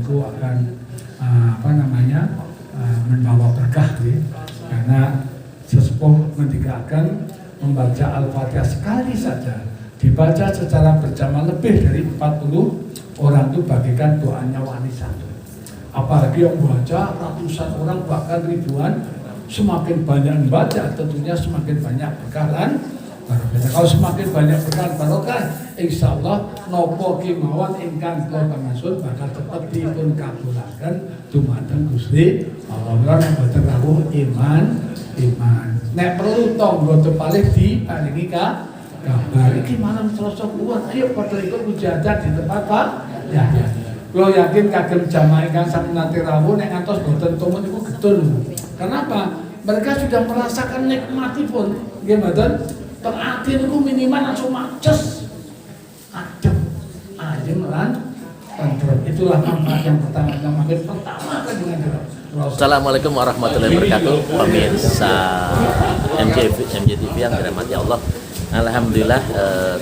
itu akan membawa berkah ya. Karena sesepuh mendikahkan membaca Al-Fatihah sekali saja dibaca secara berjamaah lebih dari 40 orang itu bagikan doanya warisan. Apalagi yang baca ratusan orang bahkan ribuan, semakin banyak membaca tentunya semakin banyak berkah dan barokah. Kalau semakin banyak berkah barokah, insya Allah nopo kemauan ingkang kula pangasun bakal cepat dipun kabulaken dumateng Gusti Allah. Mboten rawuh iman. Nek perlu tangga tepalih diparingi kabar. Iki malam Selasa keluar, ayo padha ikut mujahadah di tempat Pak. Ya. Kalau yakin kagem jamaah ingkang sami nate rawuh nek ngantos boten tumut niku getun. Kenapa? Mereka sudah merasakan nikmatipun. Nggih mboten? Berarti niku minimal langsung maces. Adem. Ayem lan tentrem. Itulah manfaat yang pertama kan dengan Assalamualaikum warahmatullahi wabarakatuh. Pemirsa MJTV yang dirahmati Allah. Alhamdulillah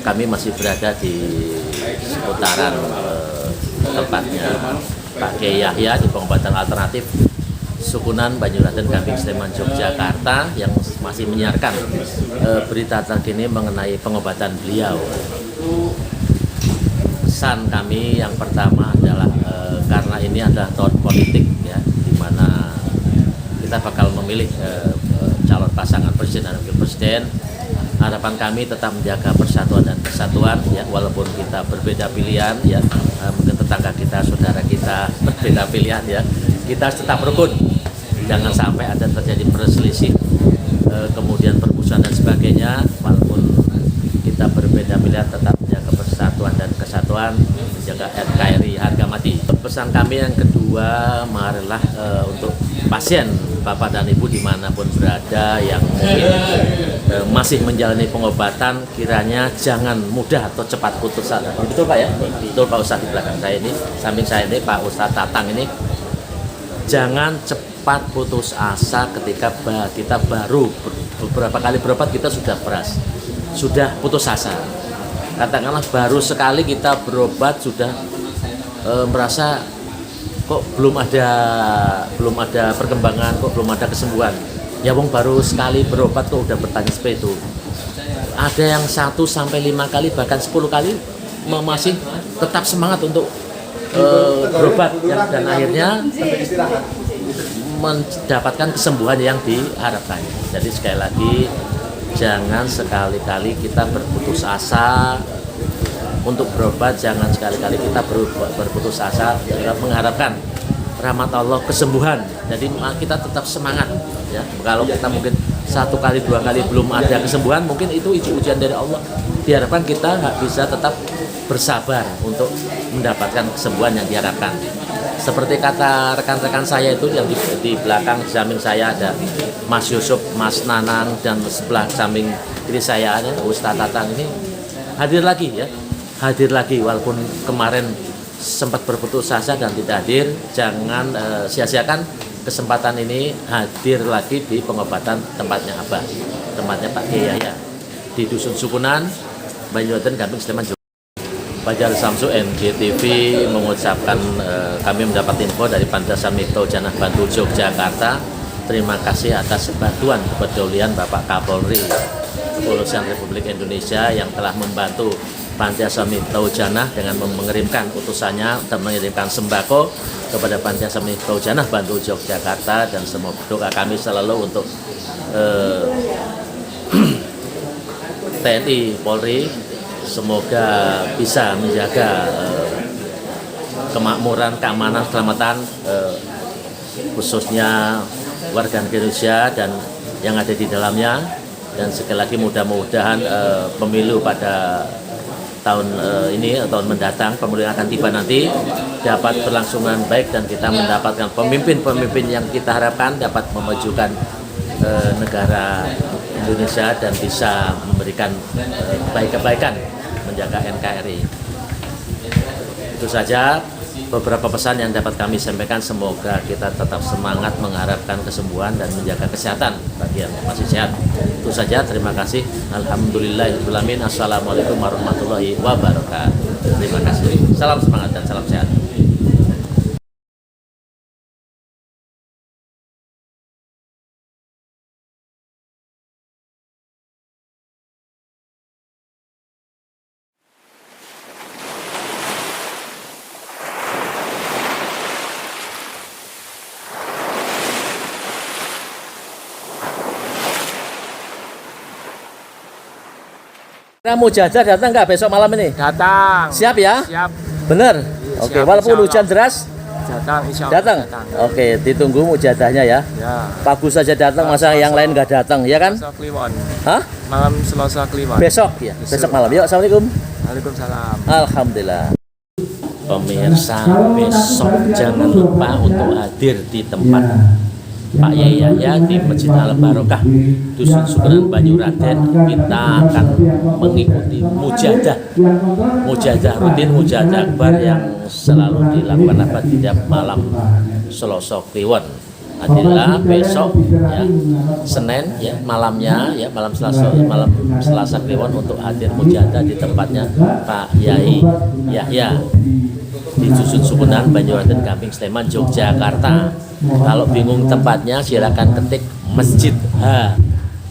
kami masih berada di seputaran tempatnya Pak Kiai Yahya di pengobatan alternatif Sukunan Banyuraden Gamping Sleman Yogyakarta yang masih menyiarkan berita terkini mengenai pengobatan beliau. Pesan kami yang pertama adalah karena ini adalah tahun politik ya, di mana kita bakal memilih calon pasangan presiden dan wakil presiden. Harapan kami tetap menjaga persatuan dan kesatuan ya, walaupun kita berbeda pilihan ya, mungkin tetangga kita, saudara kita berbeda pilihan ya, kita tetap rukun. Jangan sampai ada terjadi perselisih, kemudian permusuhan dan sebagainya. Walaupun kita berbeda pilihan, tetap menjaga persatuan dan kesatuan, menjaga NKRI harga mati. Pesan kami yang kedua, marilah untuk pasien Bapak dan Ibu dimanapun berada yang mungkin masih menjalani pengobatan, kiranya jangan mudah atau cepat putus asa. Betul Pak ya? Betul Pak Ustadz di belakang saya ini, samping saya ini Pak Ustadz Tatang ini. Jangan cepat putus asa ketika kita baru beberapa kali berobat kita sudah keras, sudah putus asa. Katakanlah baru sekali kita berobat sudah merasa kok belum ada perkembangan, kok belum ada kesembuhan. Ya wong baru sekali berobat kok udah bertanya seperti itu. Ada yang 1 sampai 5 kali bahkan 10 kali masih tetap semangat untuk berobat ya, dan akhirnya mendapatkan kesembuhan yang diharapkan. Jadi sekali lagi jangan sekali-kali kita berputus asa untuk berobat, jangan sekali-kali kita berputus asa kita mengharapkan rahmat Allah kesembuhan. Jadi kita tetap semangat ya. Kalau kita mungkin 1 kali 2 kali belum ada kesembuhan, mungkin itu ujian dari Allah. Diharapkan kita bisa tetap bersabar untuk mendapatkan kesembuhan yang diharapkan. Seperti kata rekan-rekan saya itu yang di belakang samping saya ada Mas Yusuf, Mas Nanang, dan sebelah samping kiri saya ada Ustadz Tatang ini hadir lagi ya. Hadir lagi walaupun kemarin sempat berputus asa dan tidak hadir. Jangan sia-siakan kesempatan ini, hadir lagi di pengobatan tempatnya Abah, tempatnya Pak Kiai Yahya di Dusun Sukunan Banyuraden Gamping Sleman Yogyakarta. Fajar Samsu NJTV mengucapkan kami mendapat info dari Panti Samito Janah Bantul Yogyakarta. Terima kasih atas bantuan kepedulian Bapak Kapolri Kepolisian Republik Indonesia yang telah membantu Panti Samito Janah dengan mengirimkan utusannya dan mengirimkan sembako kepada Panti Samito Janah Bantul Yogyakarta, dan semoga doa kami selalu untuk TNI Polri semoga bisa menjaga kemakmuran, keamanan, keselamatan khususnya warga Indonesia dan yang ada di dalamnya. Dan sekali lagi mudah-mudahan pemilu pada tahun ini atau tahun mendatang, pemilu yang akan tiba nanti dapat berlangsung dengan baik dan kita mendapatkan pemimpin-pemimpin yang kita harapkan dapat memajukan negara Indonesia dan bisa memberikan kebaikan menjaga NKRI. Itu saja beberapa pesan yang dapat kami sampaikan. Semoga kita tetap semangat mengharapkan kesembuhan dan menjaga kesehatan bagi yang masih sehat. Itu saja, terima kasih. Alhamdulillahirabbil alamin. Assalamualaikum warahmatullahi wabarakatuh. Terima kasih. Salam semangat dan salam sehat. Kamu jajar datang nggak besok malam ini? Datang. Siap ya? Siap. Bener? Oke, Siap, walaupun insya hujan Allah. deras, Datang, insya Allah. datang? Oke, ditunggu mujadahnya ya. Ya. Pak Gus saja datang, masa yang lain nggak datang, ya kan? Selasa Kliwon. Hah? Malam Selasa Kliwon. Besok ya? Besok malam. Yuk, Assalamualaikum. Waalaikumsalam. Alhamdulillah. Pemirsa, besok jangan lupa untuk hadir di tempat Pak Yai Yahya di Masjid Al Barokah Dusun Sukenan Banyuraden. Kita akan mengikuti mujadah rutin, mujadah akbar yang selalu dilakukan tiap malam Selasa Kliwon. Adalah besok ya, Senin ya, malamnya ya, malam Selasa Kliwon untuk hadir mujadah di tempatnya Pak Yai Yahya di Dusun Sukenan Banyuraden Gamping Sleman, Yogyakarta. Kalau bingung tempatnya silakan ketik Masjid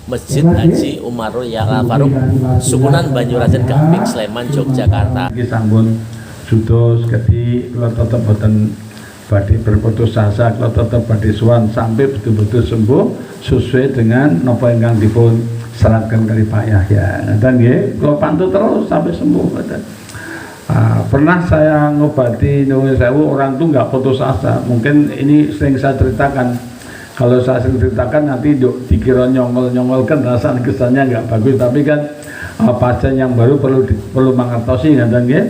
Masjid Haji Umarul Yahya Faruk Sukenan Banyuraden Gamping Sleman, Yogyakarta. Iki sampun judos kedi kula tetep boten badhe berputus asa, kula tetep badhe sowan sampai betul-betul sembuh sesuai dengan napa ingkang dipun seratkan kali Pak Yahya. Ngoten nggih, kula pantau terus sampai sembuh ngoten. Pernah saya ngobati nyuwun sewu orang tuh nggak putus asa. Mungkin ini sering saya ceritakan. Kalau saya sering ceritakan nanti dikira nyongol-nyongolkan, rasanya kesannya nggak bagus. Tapi kan pasien yang baru perlu mengertosi kan ya.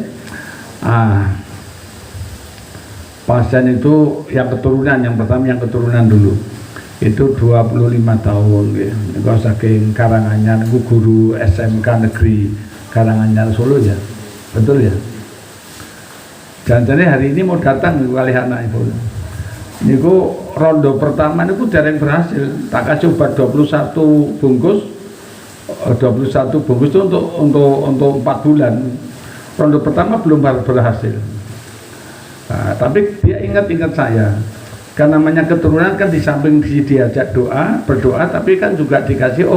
Pasien itu yang keturunan, yang pertama yang keturunan dulu. Itu 25 tahun ya. Kalau saking Karanganyar, guru SMK Negeri Karanganyar Solo ya. Betul ya. Jangan-jangan hari ini mau datang kali anak ibu. Ini rondo pertama ini dereng berhasil. Tak kasih obat 21 bungkus. 21 bungkus itu untuk 4 bulan. Rondo pertama belum berhasil. Nah, tapi dia ingat saya. Karena namanya keturunan kan di samping diajak berdoa, tapi kan juga dikasih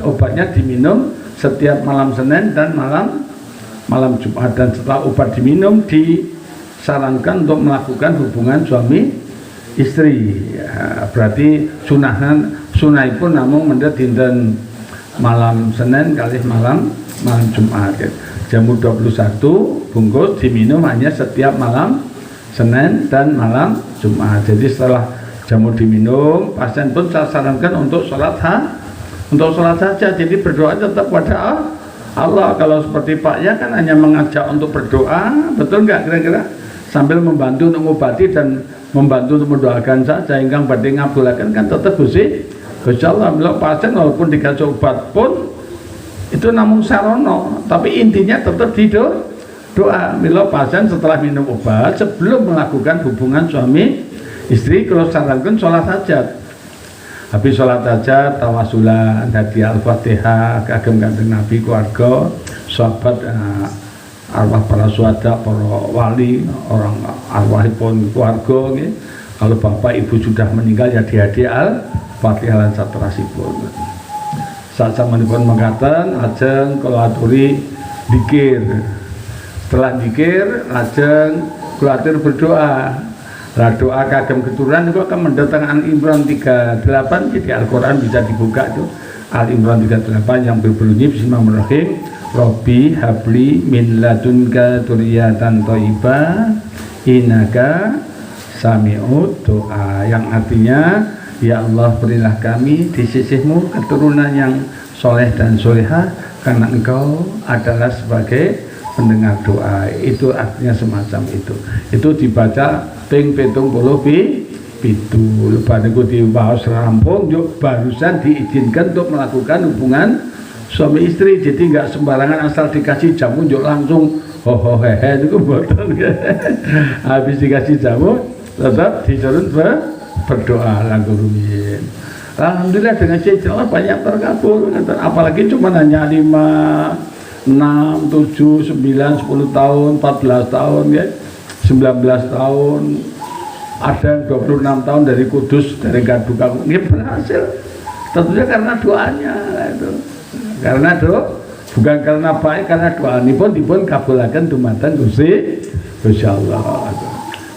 obatnya diminum setiap malam Senin dan malam Jumat, dan setelah obat diminum disarankan untuk melakukan hubungan suami istri ya, berarti sunah pun namun mendet dinten malam Senin kali malam Jumat ya. Jamu 21 bungkus diminum hanya setiap malam Senin dan malam Jumat. Jadi setelah jamu diminum, pasien pun saya sarankan untuk sholat saja, jadi berdoa tetap pada Allah. Kalau seperti Pak ya kan hanya mengajak untuk berdoa, betul nggak kira-kira? Sambil membantu untuk mengobati dan membantu untuk mendoakan saja, hingga badhe ngabulaken kan tetap Gusti Allah. Bila pasien walaupun dikasih obat pun itu namun sarono, tapi intinya tetap doa. Bila pasien setelah minum obat sebelum melakukan hubungan suami istri, kalau sarankan sholat hajat. Habis sholat aja, tawasulan, hadiah Al-Fatihah, kagem kanjeng Nabi, keluarga, sahabat, arwah para syuhada, para wali, orang arwahipun keluarga. Gitu. Kalau bapak ibu sudah meninggal ya hadiah Al-Fatihah lan satrasipun. Saat samanipun mengatakan, ajeng kalau aturi dikir. Setelah dikir, ajeng kalau atur berdoa. Nah, doa kagem keturunan itu akan mendatangkan Al-Imran 38. Jadi Al-Quran bisa dibuka itu Al-Imran 38 yang berbunyi Bismillahirrahmanirrahim, Robbi habli min ladunka dzurriyyatan thayyibah innaka sami'ud doa, yang artinya ya Allah berilah kami di sisimu keturunan yang soleh dan solehah karena engkau adalah sebagai pendengar doa. Itu artinya semacam itu dibaca ping 77 lepas itu dibahas rampung yuk barusan diizinkan untuk melakukan hubungan suami istri. Jadi nggak sembarangan asal dikasih jamu yuk langsung hehe itu betul. Habis dikasih jamu tetap disuruh berdoa lagu rumiyin. Alhamdulillah dengan sejarah banyak terkabul, apalagi cuma hanya 5, 6, 7, 9, 10 tahun, 14 tahun ya, 19 tahun, ada yang 26 tahun dari Kudus, dari Gaduka, ini berhasil. Tentunya karena doanya itu. Karena bukan karena baik, karena doa ini pun kabulaken dumateng Gusti Allah.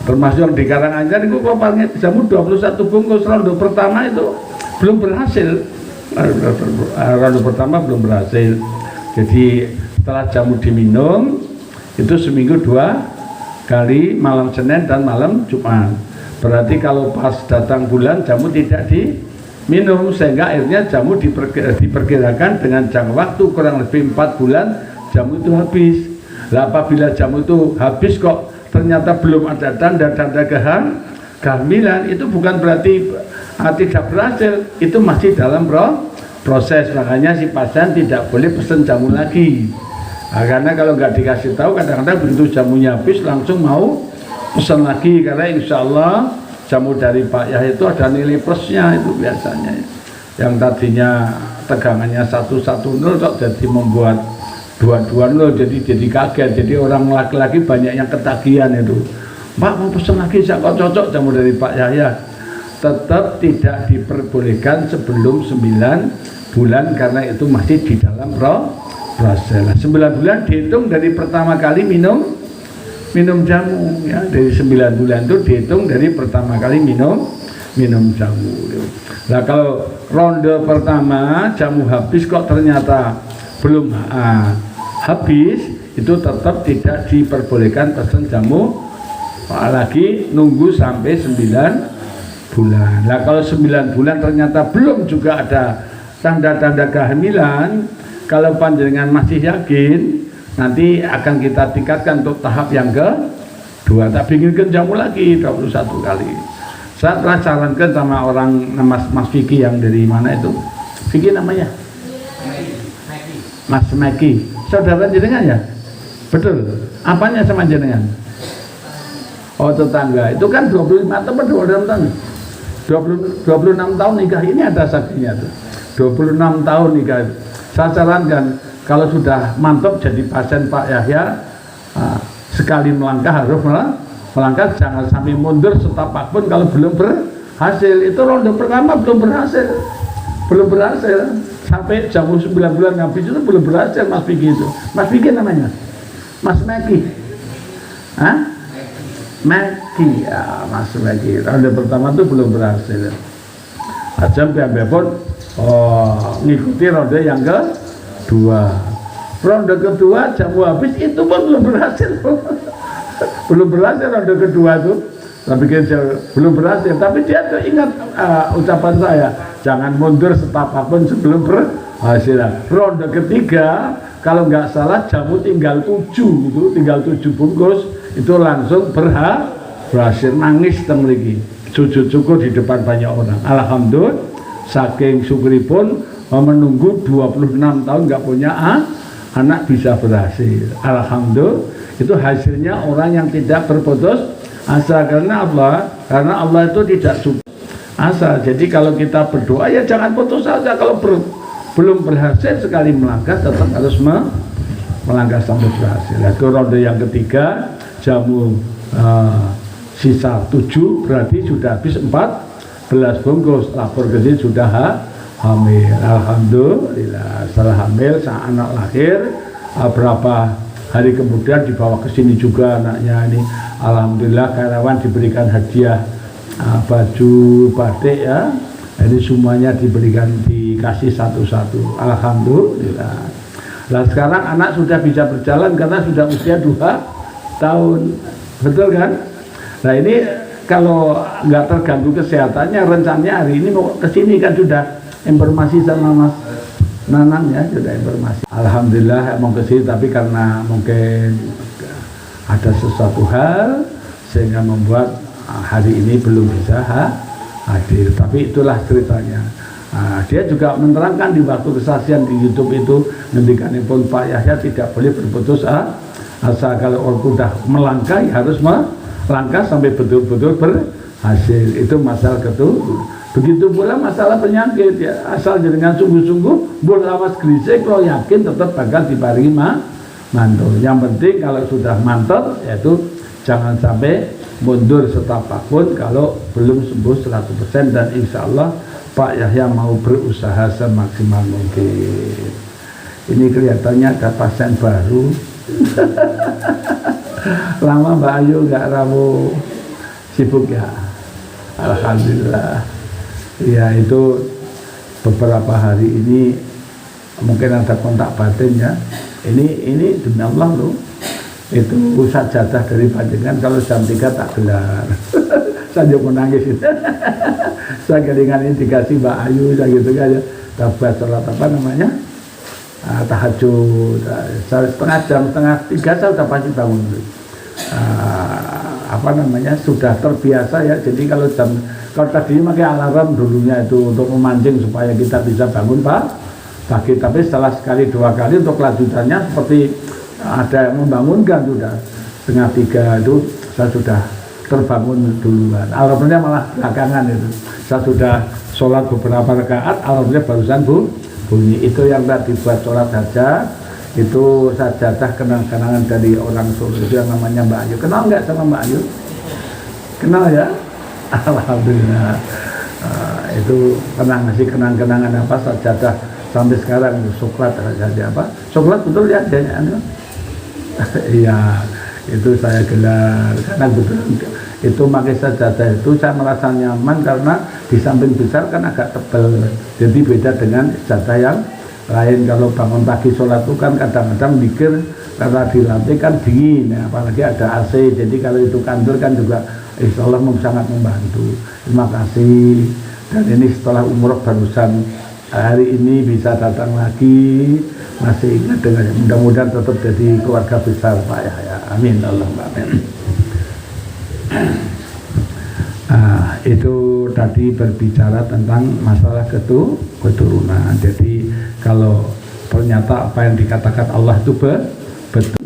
Termasuk yang di Karanganyar itu kapalnya jamu 21 bungkus, rondo pertama itu belum berhasil. Rondo pertama belum berhasil. Jadi setelah jamu diminum itu seminggu 2 kali, malam Senin dan malam Jumat. Berarti kalau pas datang bulan jamu tidak diminum, sehingga akhirnya jamu diperkirakan dengan jangka waktu kurang lebih 4 bulan jamu itu habis. Lah apabila jamu itu habis kok ternyata belum ada tanda-tanda kehamilan, itu bukan berarti tidak berhasil, itu masih dalam proses. Makanya si pasien tidak boleh pesan jamu lagi. Nah, karena kalau nggak dikasih tahu, kadang-kadang begitu jamunya habis langsung mau pesan lagi, karena insya Allah jamu dari Pak Yahya itu ada nilai plusnya itu biasanya. Yang tadinya tegangannya 110 kok jadi membuat 220, jadi kaget. Jadi orang laki-laki banyak yang ketagihan itu. Pak mau pesan lagi, saya kok cocok jamu dari Pak Yahya. Tetap tidak diperbolehkan sebelum 9 bulan karena itu masih di dalam proses. 9 bulan dihitung dari pertama kali minum jamu ya. Dari 9 bulan itu dihitung dari pertama kali minum jamu. Nah kalau ronde pertama jamu habis kok ternyata belum habis, itu tetap tidak diperbolehkan pesan jamu lagi, nunggu sampai 9 bulan. Nah kalau 9 bulan ternyata belum juga ada tanda-tanda kehamilan, kalau panjenengan masih yakin, nanti akan kita tingkatkan untuk tahap yang kedua. Tak bikinkan jamu lagi 21 kali. Saya telah sarankan sama orang Mas Vicky yang dari mana itu? Vicky namanya? Mas Meki. Saudara jenengan ya? Betul. Apanya sama jenengan? Oh tetangga. Itu kan 25 tahun, 26 tahun. 26 tahun nikah, ini ada saksinya tuh. 26 tahun nikah. Saya sarankan kalau sudah mantap jadi pasien Pak Yahya, sekali melangkah harus melangkah, jangan sampai mundur setapak pun kalau belum berhasil. Itu ronde pertama belum berhasil, sampai jamu 9 bulan habis itu belum berhasil Mas Vicky itu. Mas Vicky namanya? Mas Meki. Hah? Meki, ya Mas Meki. Ronde pertama itu belum berhasil. Ajam pun ngikuti ronde yang kedua. Ronde kedua jamu habis itu pun belum berhasil. Belum berhasil ronde kedua itu. Tapi belum berhasil. Tapi dia tuh ingat ucapan saya, jangan mundur setapak pun sebelum berhasil. Ronde ketiga kalau nggak salah jamu tinggal 7 gitu, tinggal 7 bungkus itu langsung berhasil. Nangis temliki, sujud syukur di depan banyak orang. Alhamdulillah, saking syukuripun menunggu 26 tahun nggak punya anak bisa berhasil. Alhamdulillah, itu hasilnya orang yang tidak berputus asa. Karena Allah itu tidak suka asa. Jadi kalau kita berdoa ya jangan putus asa. Kalau belum berhasil sekali melangkah, tetap harus melangkah sampai berhasil. Itu ronde yang ketiga, jamu sisa 7 berarti sudah habis 14 bungkus. Lapor ke sini sudah hamil. Alhamdulillah, setelah hamil saat anak lahir, berapa hari kemudian dibawa ke sini juga anaknya ini. Alhamdulillah karyawan diberikan hadiah baju batik ya. Ini semuanya dikasih satu-satu. Alhamdulillah. Nah sekarang anak sudah bisa berjalan karena sudah usia 2 tahun. Betul kan? Nah ini kalau nggak terganggu kesehatannya, rencananya hari ini mau kesini kan sudah informasi sama Mas Nanang ya, sudah informasi. Alhamdulillah mau kesini, tapi karena mungkin ada sesuatu hal sehingga membuat hari ini belum bisa hadir. Tapi itulah ceritanya. Dia juga menerangkan di waktu kesaksian di YouTube itu, ngendikannya pun Pak Yahya tidak boleh berputus asa. Kalau orang sudah melangkah ya harus melangkah sampai betul-betul berhasil. Itu masalah kedua. Begitu pula masalah penyakit ya, asal dengan sungguh-sungguh bulawas grisik, kalau yakin tetap bakal diparingi mantul. Yang penting kalau sudah mantap yaitu jangan sampai mundur setapak pun kalau belum sembuh 100%. Dan insya Allah Pak Yahya mau berusaha semaksimal mungkin. Ini kelihatannya ada pasien baru. Lama Mbak Ayu nggak ramu sibuk ya. Alhamdulillah. Ya itu beberapa hari ini mungkin ada kontak batin ya. Ini demi Allah loh, itu sajadah dari panjenengan kalau jam 3 tak gelar. Saya juga menangis. Saya kelingan ini dikasih Mbak Ayu saya gitu aja. Kita buat sholat apa namanya, tahajud, setengah jam, setengah 3 saya sudah pasti bangun. Apa namanya, sudah terbiasa ya. Jadi kalau tadinya pakai alarm dulunya itu untuk memancing supaya kita bisa bangun pagi, tapi setelah sekali 2 kali untuk kelanjutannya seperti ada yang membangunkan, sudah setengah 3 itu saya sudah terbangun duluan. Alarmnya malah belakangan itu. Saya sudah sholat beberapa rakaat, alarmnya barusan bunyi. Itu yang tadi buat sholat saja. Itu sajadah kenang-kenangan dari orang Solo itu yang namanya Mbak Ayu. Kenal nggak sama Mbak Ayu? Kenal ya? Alhamdulillah. Itu pernah ngasih kenang-kenangan apa sajadah sampai sekarang. Coklat saja apa? Coklat betul ya? Iya, itu saya gelar karena betul itu pakai sajadah itu saya merasa nyaman karena di samping besar kan agak tebal. Jadi beda dengan sajadah yang lain. Kalau bangun pagi sholat itu kan kadang-kadang mikir karena di lantai kan dingin ya, apalagi ada AC, jadi kalau itu kantor kan juga insya Allah sangat membantu. Terima kasih. Dan ini setelah umroh barusan hari ini bisa datang lagi, masih ingat dengan mudah-mudahan tetap jadi keluarga besar Pak ya. Amin Allahumma amin. Itu tadi berbicara tentang masalah keturunan. Jadi kalau ternyata apa yang dikatakan Allah itu betul,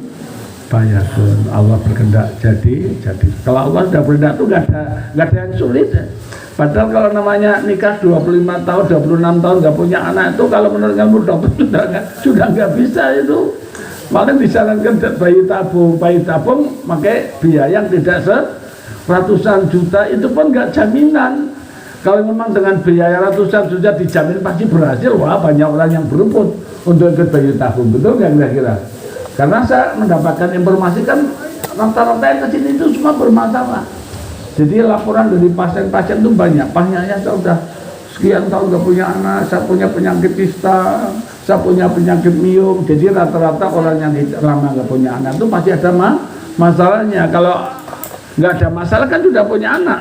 bayakun Allah berkehendak jadi. Kalau Allah sudah berkehendak itu nggak ada yang sulit. Padahal kalau namanya nikah 25 tahun, 26 tahun nggak punya anak itu kalau menurut kamu dokter sudah nggak bisa itu. Paling disarankan bayi tabung pakai biaya yang tidak ratusan juta, itu pun nggak jaminan. Kalau memang dengan biaya ratusan juta dijamin pasti berhasil, wah banyak orang yang berebut untuk ikut bayi tabung, betul nggak kira-kira? Karena saya mendapatkan informasi kan rata-rata yang kesini itu semua bermasalah. Jadi laporan dari pasien-pasien itu banyak, saya sudah sekian tahun nggak punya anak, saya punya penyakit kista, saya punya penyakit miom. Jadi rata-rata orang yang lama nggak punya anak itu pasti ada masalahnya. Kalau nggak ada masalah kan sudah punya anak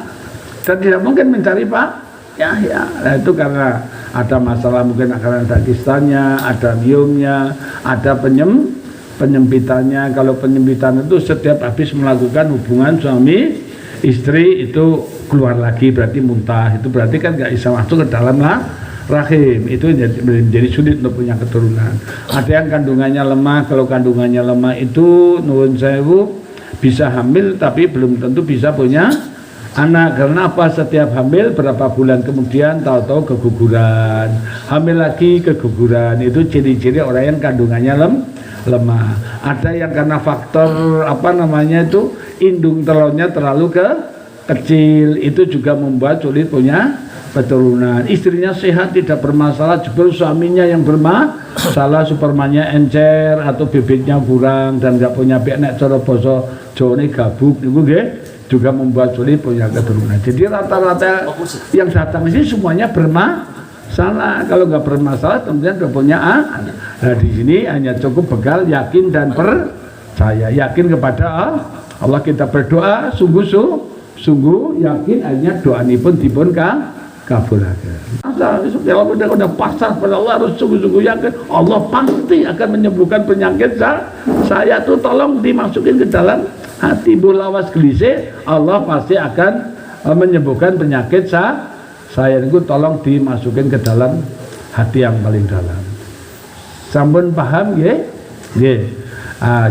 dan tidak mungkin mencari ya. Nah, itu karena ada masalah, mungkin karena ada kistanya, ada miomnya, ada penyempitannya. Kalau penyempitan itu setiap habis melakukan hubungan suami istri itu keluar lagi, berarti muntah, itu berarti kan nggak bisa masuk ke dalam rahim, itu jadi sulit untuk punya keturunan. Ada yang kandungannya lemah, kalau kandungannya lemah itu nuwun sewu bisa hamil tapi belum tentu bisa punya anak. Karena apa? Setiap hamil berapa bulan kemudian tahu-tahu keguguran, hamil lagi keguguran. Itu ciri-ciri orang yang kandungannya lemah. Ada yang karena faktor apa namanya itu indung telurnya terlalu kecil, itu juga membuat sulit punya keturunan. Istrinya sehat tidak bermasalah, jebol suaminya yang bermasalah, supermannya encer atau bibitnya kurang dan nggak punya nek cara basa Jawane gabuk, itu juga membuat sulit punya keturunan. Jadi rata-rata yang datang sini semuanya bermasalah. Kalau nggak bermasalah kemudian nggak punya anak. Nah di sini hanya cukup bekal yakin dan percaya. Yakin kepada Allah, kita berdoa sungguh yakin hanya doa ini pun dipun kabulaken. Kalau udah pasrah pada Allah harus sungguh-sungguh yakin Allah pasti akan menyembuhkan penyakit saya tuh, tolong dimasukin ke dalam hati bulawas gelise, Allah pasti akan menyembuhkan penyakit saya itu, tolong dimasukin ke dalam hati yang paling dalam. Sampun paham nggih? Nggih.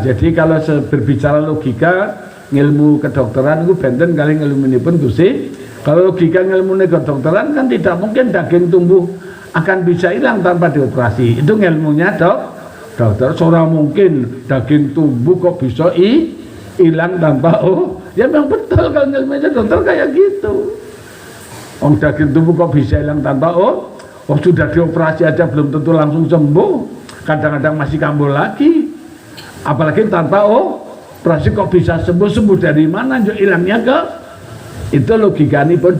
Jadi kalau berbicara logika ilmu kedokteran itu benten kali ilmunipun Gusti. Kalau logika ilmu kedokteran kan tidak mungkin daging tumbuh akan bisa hilang tanpa dioperasi. Itu ilmunya dokter. Seorang mungkin daging tumbuh kok bisa hilang tanpa ya memang betul kalau ilmunya dokter kayak gitu. Daging tumbuh kok bisa hilang tanpa sudah dioperasi aja belum tentu langsung sembuh. Kadang-kadang masih kambuh lagi. Apalagi tanpa operasi kok bisa sembuh dari mana? Hilangnya itu logikanya pun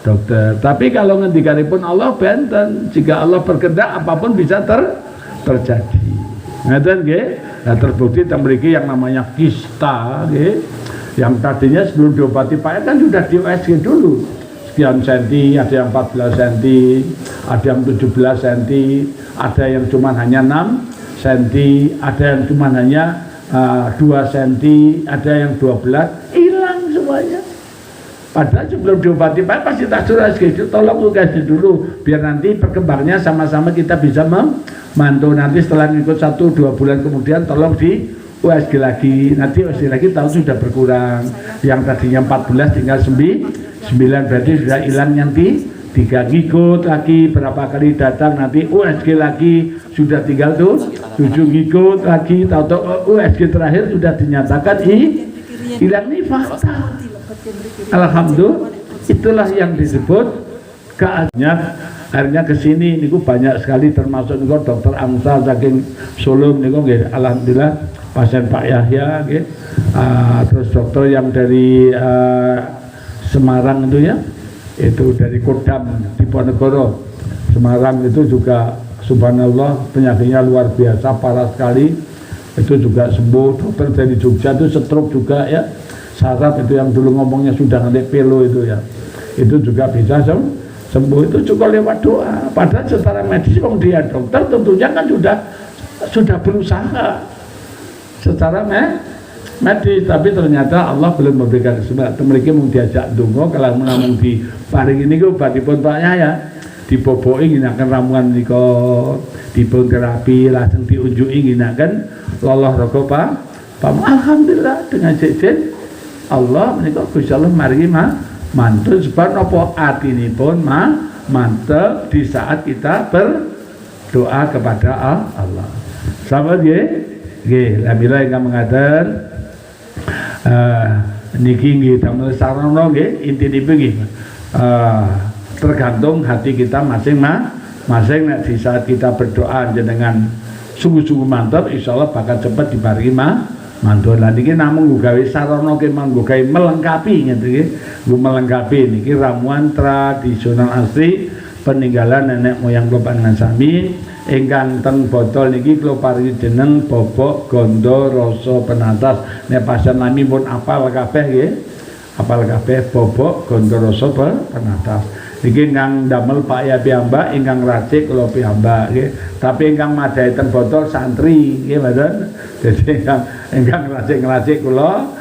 dokter. Tapi kalau ngendikanipun Allah benten, jika Allah berkehendak apapun bisa terjadi. Ngeten nggih. Nah, terbukti mriki yang namanya kista nggih. Yang tadinya sebelum diobati Pak kan sudah di USG dulu. Sekian senti, ada yang 14 senti, ada yang 17 senti, ada yang cuma hanya 6 senti, ada yang cuma hanya 2 senti, ada yang 12, hilang semuanya. Padahal sebelum diobati Pak pasti tak suruh USG, tolong USG dulu biar nanti perkembangannya sama-sama kita bisa memantau. Nanti setelah ikut 1-2 bulan kemudian tolong di USG lagi, nanti USG lagi tahu sudah berkurang. Yang tadinya 14 tinggal 9, berarti sudah hilang yang 3. Ngikut lagi berapa kali datang nanti USG lagi sudah tinggal tuh 7, ngikut lagi tahu USG terakhir sudah dinyatakan hilang nifas. Alhamdulillah, itulah yang disebut keadanya. Akhirnya kesini niku banyak sekali termasuk niku dokter Angsa saking Solo niku nggih, alhamdulillah pasien Pak Yahya nggih. Terus dokter yang dari Semarang itu ya, itu dari Kodam Diponegoro Semarang itu juga subhanallah penyakitnya luar biasa parah sekali, itu juga sembuh. Dokter dari Jogja itu stroke juga ya, saraf itu yang dulu ngomongnya sudah ngelik pelo itu ya, itu juga bisa sembuh. Itu juga lewat doa. Padahal secara medis wong dia dokter tentunya kan sudah berusaha secara medis, tapi ternyata Allah belum memberikan kesempatan. Mereka mau diajak dongo kalau menamung di paring ini ke obatipun Pak Yahya diboboki nginaken ramuan nika, dipun terapi langsung diunjuki nginaken lolos roko Pak. Alhamdulillah dengan jejen Allah menika Gusti Allah maringi mantul sebab napa atinipun mantep di saat kita berdoa kepada Allah. Sahabat nggih, lamila ingkang mengaten niki nggih damel sarana nggih intinipun nggih tergantung hati kita masing-masing. Nek di saat kita berdoa jenengan sungguh-sungguh mantap, insyaallah bakal cepat diparingi mantul. Lah niki namung gawe sarana kemang gawe melengkapi ngeten nggih. Nggo melengkapi niki ramuan tradisional asli peninggalan nenek moyang kula panjenengan sami ingkang teng botol niki kula paringi jeneng bobok gondo rasa penatas. Nek pasien nami pun apal kabeh nggih. Apal kabeh bobok gondo rasa penatas. Niki ingkang damel Pak Ya piyambak, ingkang racik kula piyambak nggih. Tapi ingkang madhae teng botol santri nggih mboten. Jadi ingkang racik-racik kula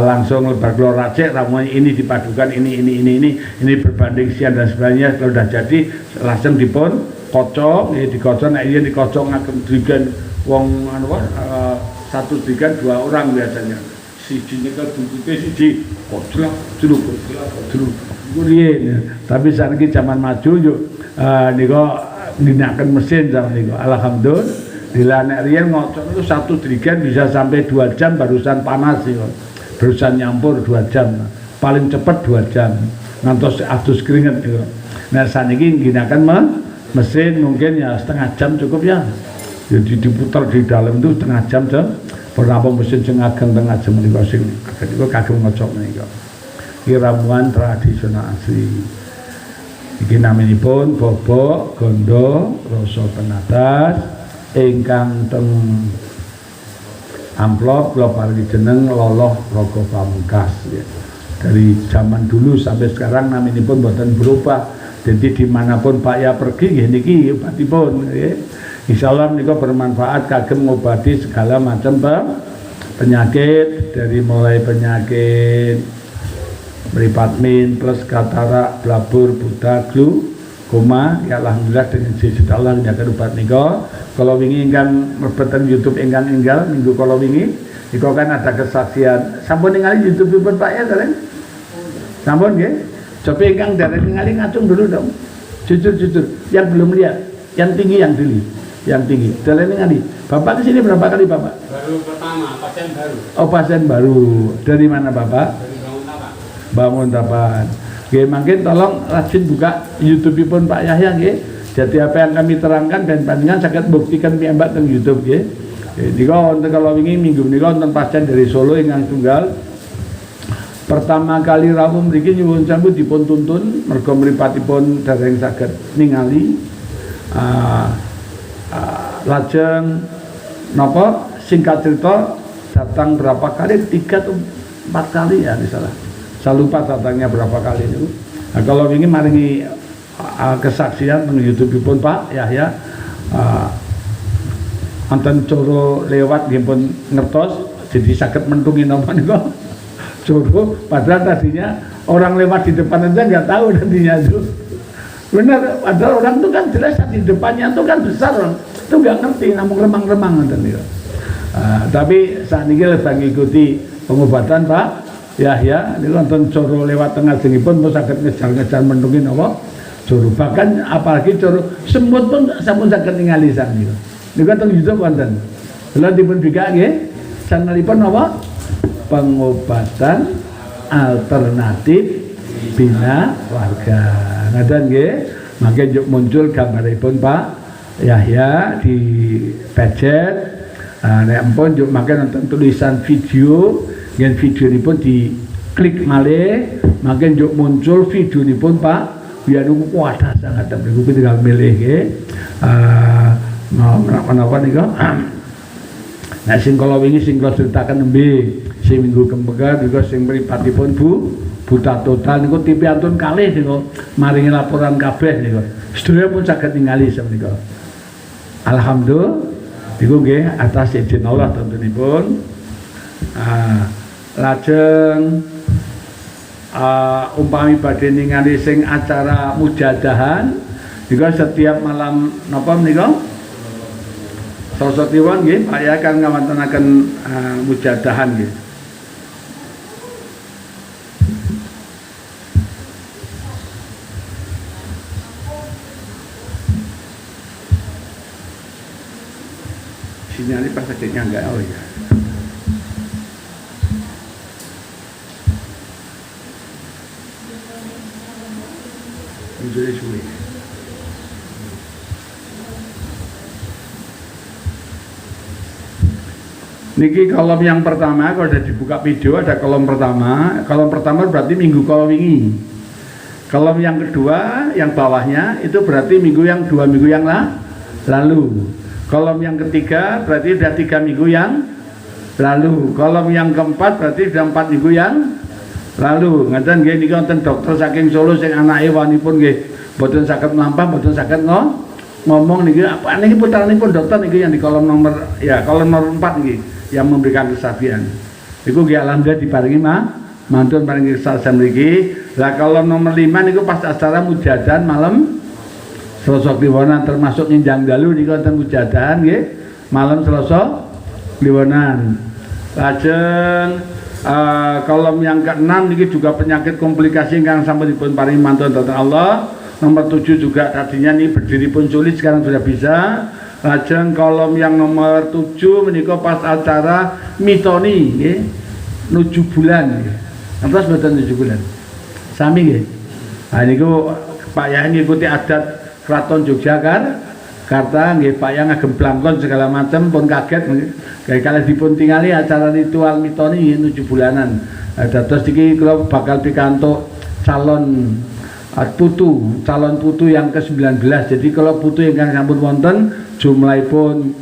langsung lebar kula racik ramuan ini dipadukan ini berbanding siang dan sebagainya. Kalau sudah jadi langsung dipun kocok, dikocok, nek iya dikocok ngagem drigan wong satu drigan 2 orang biasanya. Siji nika buntute siji koclak jeruk. Tapi saiki zaman maju yuk nika ngginakaken mesin zaman nika. Alhamdulillah nek riyen ngocok itu satu drigan bisa sampai 2 jam barusan panas ya. Barusan nyampur 2 jam. Paling cepat 2 jam. Ngantos adus keringet niku. Nah saniki ngginakaken mesin mungkin ya setengah jam cukup ya. Jadi diputar di dalam itu setengah jam tuh. Berapa mesin sing ageng tengah jam niku sing niku kagem ngocok niku. Iki ramuan tradisional asli. Iki naminipun bobok gondo rasa penatas ingkang teng amplop kula paringi jeneng loloh raga pamungkas ya. Dari zaman dulu sampai sekarang naminipun boten berubah. Jadi dimanapun Pak Ya pergi nggih niki obatipun nggih. Insyaallah menika bermanfaat kagem ngobati segala macam penyakit, dari mulai penyakit mripat min plus katarak, blabur, buta, glaukoma. Ya alhamdulillah dengan izin Allah nyaken obat nika. Kalau wingi ingkang mlebeten YouTube ingkang enggal minggu kalau wingi niku kan ada kesaksian. Sampun ningali YouTube-ipun Pak Ya kalian? Sampun nggih? Coba ingkang dari ningali ngacung dulu dong. Jujur. Yang belum lihat, yang tinggi yang dulu. Yang tinggi. Dari ningali. Bapak kesini berapa kali Bapak? Baru pertama, pasien baru. Oh pasien baru. Dari mana Bapak? Dari Bangun Tapan. Oke, mungkin tolong rajin buka YouTube-ipun Pak Yahya nggih. Jadi apa yang kami terangkan dan panjenengan saged buktikan piyambak teng YouTube nggih. Nika wonten kalau wingi minggu menika wonten pasien dari Solo ingkang tunggal. Pertama kali rawuh mriki nyuwun sewu dipun tuntun mergo mripatipun dereng saged ningali lajeng napa singkat cerita datang berapa kali, 3 atau 4 kali ya misalnya. Saya lupa datangnya berapa kali itu. Nah, kalau ini maringi kesaksian di YouTube pun Pak Yahya anten coro lewat nggih pun ngertos jadi sakit mentungi nama niku coro, padahal tadinya orang lewat di depan aja nggak tahu nantinya itu benar, padahal orang itu kan jelas di depannya itu kan besar, itu nggak ngerti namun remang-remang nanti. Tapi saat ini lebih mengikuti pengobatan Pak Yahya ini nonton coro lewat tengah sini pun mau sakit ngejar-ngejar menungin apa coro, bahkan apalagi coro semut pun sampun sakit ningali sang niku. Niku teng YouTube wonten. Lha dipun juga nggih channelipun apa? Pengobatan alternatif bina warga. Ngaten nggih, mangke muncul gambaripun Pak Yahya di pejet. Nek ampun juk mangke nonton tulisan video, ngen videonipun diklik malih, mangke juk muncul videonipun Pak ya niku kuwata sangat niku tinggal milih nggih. Menapa niku? Nah sing kala wingi sing kula ceritaken nembe, sing minggu kembegar niku sing mripatipun buta total niku TV antun kalih niku maringi laporan kabeh niku. Sedaya pun saged ningali semenika. Alhamdulillah niku nggih atas izin Allah tentunipun. Lajeng umpami badhe ningali sing acara mujadahan niku setiap malam napa menika Selasa Kliwon nggih Pak ya kan ngawontenaken mujadahan nggih. Sinyalnya pas sakitnya enggak oh ya. Munculnya sulit. Niki kolom yang pertama kalau sudah dibuka video ada kolom pertama. Kolom pertama berarti minggu kalau wingi. Kolom yang kedua yang bawahnya itu berarti minggu yang 2 minggu yang lalu. Kolom yang ketiga berarti sudah 3 minggu yang lalu. Kolom yang keempat berarti sudah 4 minggu yang lalu. Ngaten nggih niki wonten dokter saking Solo sing anake wanipun nggih mboten saged mlampah, mboten saged ngomong niki apa niki putaranipun dokter niki yang di kolom nomor ya kolom nomor 4 niki yang memberikan kesaksian. Iku nggih alhamdulillah diparingi mantun paringi kesaksian mriki. Lah kolom nomor 5 niku pas acara mujadahan malam Selasa Kliwonan termasuk nyinjang dalu niku wonten mujadahan nggih malam Selasa Kliwonan. Lajeng kolom yang ke-6 niki juga penyakit komplikasi ingkang sampun dipun paringi mantun dhateng Allah. Nomor 7 juga tadinya nih berdiri pun sulit sekarang sudah bisa. Lajeng kolom yang nomor 7 menika pas acara mitoni nggih nuju bulan nggih. Terus mboten 7 bulan. Sami nggih. Nah niku Pak Yahya ngikuti adat Keraton Yogyakarta nggih Pak Yahya ngagem blangkon segala macam pun kaget kayak kalih dipun tingali acara ritual mitoni 7 bulanan. Dados iki kula bakal pikantuk calon putu yang ke-19. Jadi kalau putu ingkang sampun wonten jumlahipun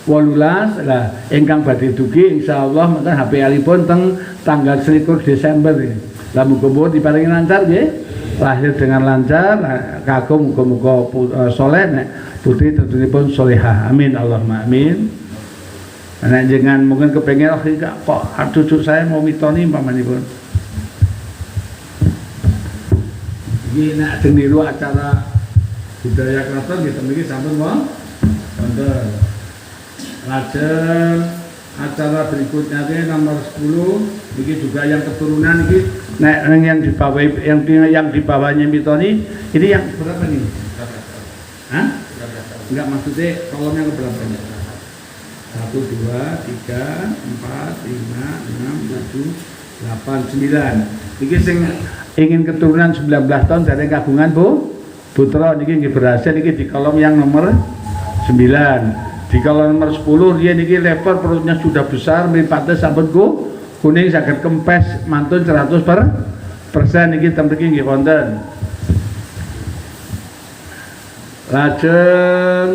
18 lah ingkang badhe dugi insyaallah mengken HP-alipun teng tanggal 21 Desember. Lah muga-muga diparingi lancar nggih. Lahir dengan lancar, kagum muga-muga saleh nek putri tentunipun salehah. Amin Allahumma amin. Nek jenengan mungkin kepengin kok cucu saya mau mitoni pamanipun. Ini nak niru acara budaya keraton gitu mriki sampun wonten. Lajeng acara berikutnya nomor 10 ini juga yang keturunan ini nek yang di bawah yang di bawahnya mitoni ini yang berapa nih? Hah? Enggak maksudnya kolom yang berapa nih? 1 2 3 4 5 6 7 8 9. Iki sing ingin keturunan 19 tahun dari kagungan putra niki nggih berhasil niki di kolom yang nomor 9. Di kolom nomor 10 dia niki level perutnya sudah besar mripate sampun kuning saged kempes mantun 100% niki ten mriki nggih wonten. Lajeng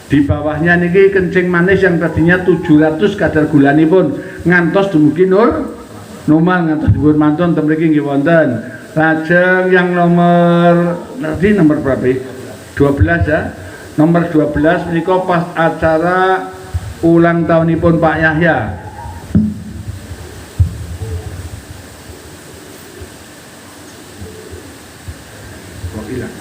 Di bawahnya niki kencing manis yang tadinya 700 kadar gulanipun ngantos dumugi normal ngantos dipun mantun ten mriki nggih wonten. Lajeng yang nomor berapa? 12 ya. Nomor 12 menika pas acara ulang tahunipun Pak Yahya. Kok hilang?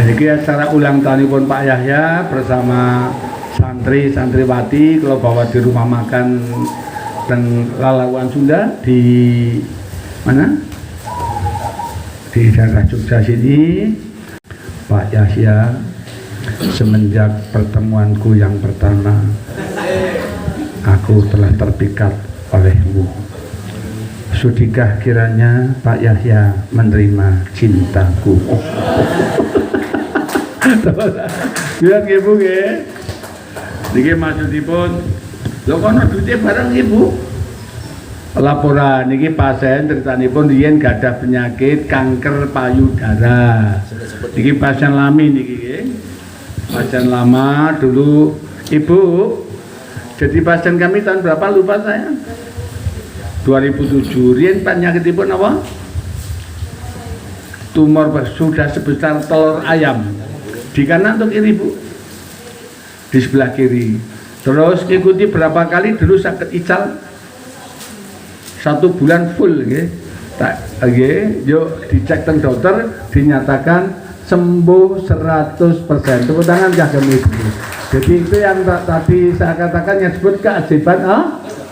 Ini acara ulang tahunipun Pak Yahya bersama santri-santriwati kalau bawa di rumah makan dan Lalawan Sunda di mana? Di daerah Jogja sini. Pak Yahya, semenjak pertemuanku yang pertama, aku telah terpikat olehmu. Sudikah kiranya Pak Yahya menerima cintaku? Biar ibu nggih. Niki maksudipun lho kono duite bareng ibu. Laporan niki pasien critanipun riyen gadah penyakit kanker payudara. Niki pasien lami niki nggih. Pasien lama dulu ibu. Jadi pasien kami tahun berapa lupa saya? 2007. Riyen penyakitipun apa? Tumor sudah sebesar telur ayam. Di kanan atau kiri bu? Di sebelah kiri. Terus ikuti berapa kali dulu sakit ical 1 bulan full gitu. Tak, yuk dicek teng dokter dinyatakan sembuh 100%. Tepuk tangan kagem ibu. Jadi itu yang tadi saya katakan yang disebut keajaiban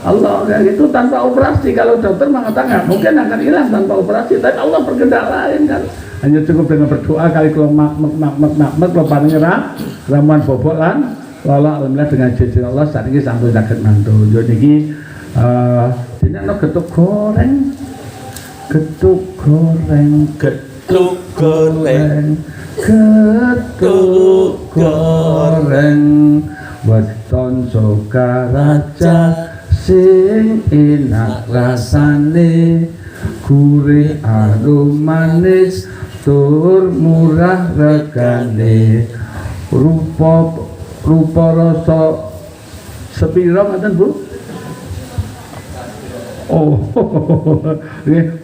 Allah kayak gitu tanpa operasi. Kalau dokter mengatakan mungkin akan hilang tanpa operasi, tapi Allah berkehendak lain kan. Hanya cukup dengan berdoa kali kalau mak kalau panengerah ramuan bobok lan lala alhamdulillah dengan jajan Allah saat ini sampai sakit mantul. Jadi ini tidak ada getuk goreng weton Sokaraja sing enak rasane gurih arum manis tur murah regane rupa rasa sepira ngoten Bu? Oh nggih